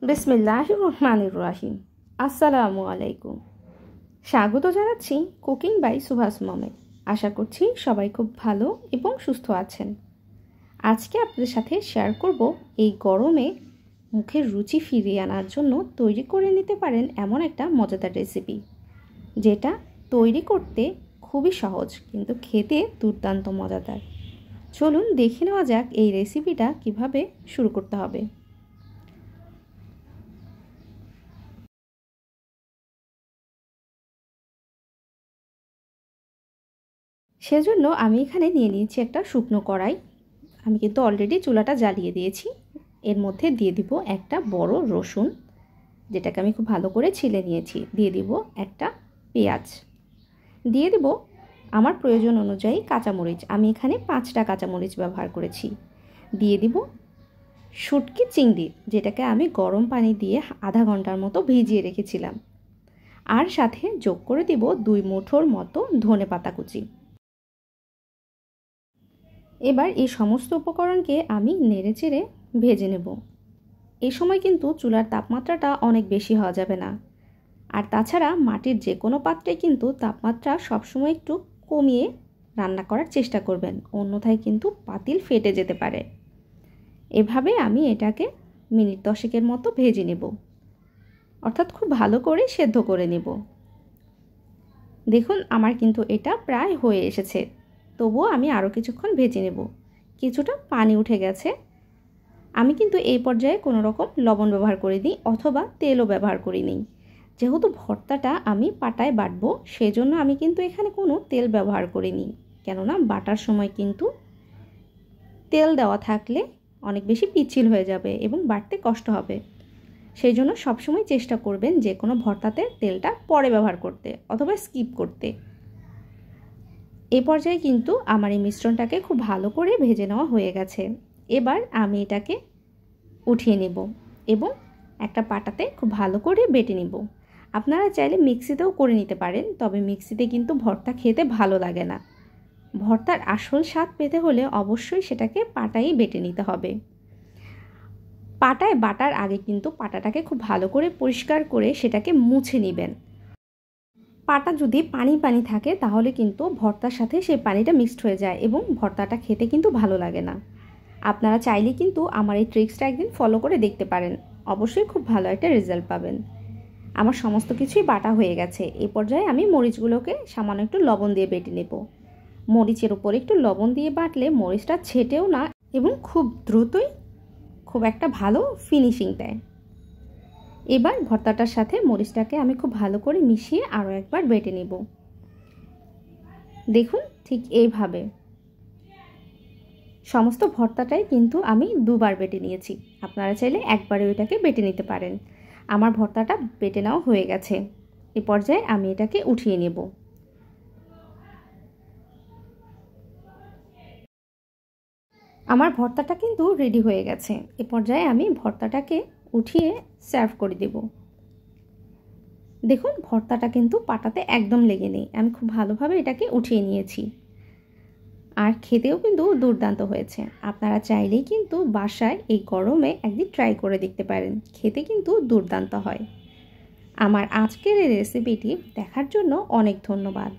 বিসমিল্লাহির রহমানির রহিম। আসসালামু আলাইকুম। স্বাগত জানাচ্ছি কুকিং বাই সুভাষ মমে। আশা করছি সবাই খুব ভালো এবং সুস্থ আছেন। আজকে আপনাদের সাথে শেয়ার করব এই গরমে মুখের রুচি ফিরিয়ে আনার জন্য তৈরি করে নিতে পারেন এমন একটা মজাদার রেসিপি, যেটা তৈরি করতে খুবই সহজ কিন্তু খেতে দুর্দান্ত মজাদার। চলুন দেখে নেওয়া যাক এই রেসিপিটা কিভাবে শুরু করতে হবে। সেজন্য আমি এখানে নিয়ে নিয়েছি একটা শুকনো কড়াই। আমি কিন্তু অলরেডি চুলাটা জ্বালিয়ে দিয়েছি। এর মধ্যে দিয়ে দিব একটা বড় রসুন, যেটাকে আমি খুব ভালো করে ছিলে নিয়েছি। দিয়ে দিব একটা পেঁয়াজ, দিয়ে দিব আমার প্রয়োজন অনুযায়ী কাঁচামরিচ। আমি এখানে 5টা কাঁচামরিচ ব্যবহার করেছি। দিয়ে দিব শুটকি চিংড়ি, যেটাকে আমি গরম পানি দিয়ে আধা ঘন্টার মতো ভিজিয়ে রেখেছিলাম। আর সাথে যোগ করে দিব 2 মুঠোর মতো ধনেপাতা কুচি। এবার এই সমস্ত উপকরণকে আমি নেড়েচেড়ে ভেজে নেব। এই সময় কিন্তু চুলার তাপমাত্রাটা অনেক বেশি হওয়া যাবে না। আর তাছাড়া মাটির যে কোনো পাত্রে কিন্তু তাপমাত্রা সবসময় একটু কমিয়ে রান্না করার চেষ্টা করবেন, অন্যথায় কিন্তু পাতিল ফেটে যেতে পারে। এভাবে আমি এটাকে মিনিট 10 মতো ভেজে নেব, অর্থাৎ খুব ভালো করে সেদ্ধ করে নেব। দেখুন আমার কিন্তু এটা প্রায় হয়ে এসেছে, তবুও আমি আরও কিছুক্ষণ ভেজে নেব। কিছুটা পানি উঠে গেছে। আমি কিন্তু এই পর্যায়ে কোনো রকম লবণ ব্যবহার করিনি অথবা তেলও ব্যবহার করিনি। যেহেতু ভর্তাটা আমি পাটায় বাটবো, সেজন্য আমি কিন্তু এখানে কোনো তেল ব্যবহার করিনি। কেননা বাটার সময় কিন্তু তেল দেওয়া থাকলে অনেক বেশি পিচ্ছিল হয়ে যাবে এবং বাটতে কষ্ট হবে। সেই জন্য সবসময় চেষ্টা করবেন যে কোনো ভর্তাতে তেলটা পরে ব্যবহার করতে অথবা স্কিপ করতে। এই পর্যায়ে কিন্তু আমার এই মিশ্রণটাকে খুব ভালো করে ভেজে নেওয়া হয়ে গেছে। এবার আমি এটাকে উঠিয়ে নেব এবং একটা পাটাতে খুব ভালো করে বেটে নেব। আপনারা চাইলে মিক্সিতেও করে নিতে পারেন, তবে মিক্সিতে কিন্তু ভর্তা খেতে ভালো লাগে না। ভর্তার আসল স্বাদ পেতে হলে অবশ্যই সেটাকে পাটায় বেটে নিতে হবে। পাটায় বাটার আগে কিন্তু পাটাটাকে খুব ভালো করে পরিষ্কার করে সেটাকে মুছে নেবেন। পাটা যদি পানি পানি থাকে তাহলে কিন্তু ভর্তার সাথে সেই পানিটা মিক্সড হয়ে যায় এবং ভর্তাটা খেতে কিন্তু ভালো লাগে না। আপনারা চাইলে কিন্তু আমার এই ট্রিক্সটা একদিন ফলো করে দেখতে পারেন, অবশ্যই খুব ভালো একটা রেজাল্ট পাবেন। আমার সমস্ত কিছুই বাটা হয়ে গেছে। এই পর্যায়ে আমি মরিচগুলোকে সামান্য একটু লবণ দিয়ে বেটে নেব। মরিচের উপর একটু লবণ দিয়ে বাটলে মরিচটা ছেটেও না এবং খুব দ্রুতই খুব একটা ভালো ফিনিশিং দেয়। এবার ভর্তাটার সাথে মরিচটাকে আমি খুব ভালো করে মিশিয়ে আরও একবার বেটে নেব। দেখুন ঠিক এইভাবে সমস্ত ভর্তাটাই কিন্তু আমি 2বার বেটে নিয়েছি। আপনারা চাইলে একবারে ওইটাকে বেটে নিতে পারেন। আমার ভর্তাটা বেটে নেওয়া হয়ে গেছে। এই পর্যায়ে আমি এটাকে উঠিয়ে নেব। আমার ভর্তাটা কিন্তু রেডি হয়ে গেছে। এই পর্যায়ে আমি ভর্তাটাকে উঠিয়ে সার্ভ করে দেব। দেখুন ভর্তাটা কিন্তু পাটাতে একদম লেগে নেই। আমি খুব ভালোভাবে এটাকে উঠিয়ে নিয়েছি। আর খেতেও কিন্তু দুর্দান্ত হয়েছে। আপনারা চাইলেই কিন্তু বাসায় এই গরমে একদিন ট্রাই করে দেখতে পারেন, খেতে কিন্তু দুর্দান্ত হয়। আমার আজকের এই রেসিপিটি দেখার জন্য অনেক ধন্যবাদ।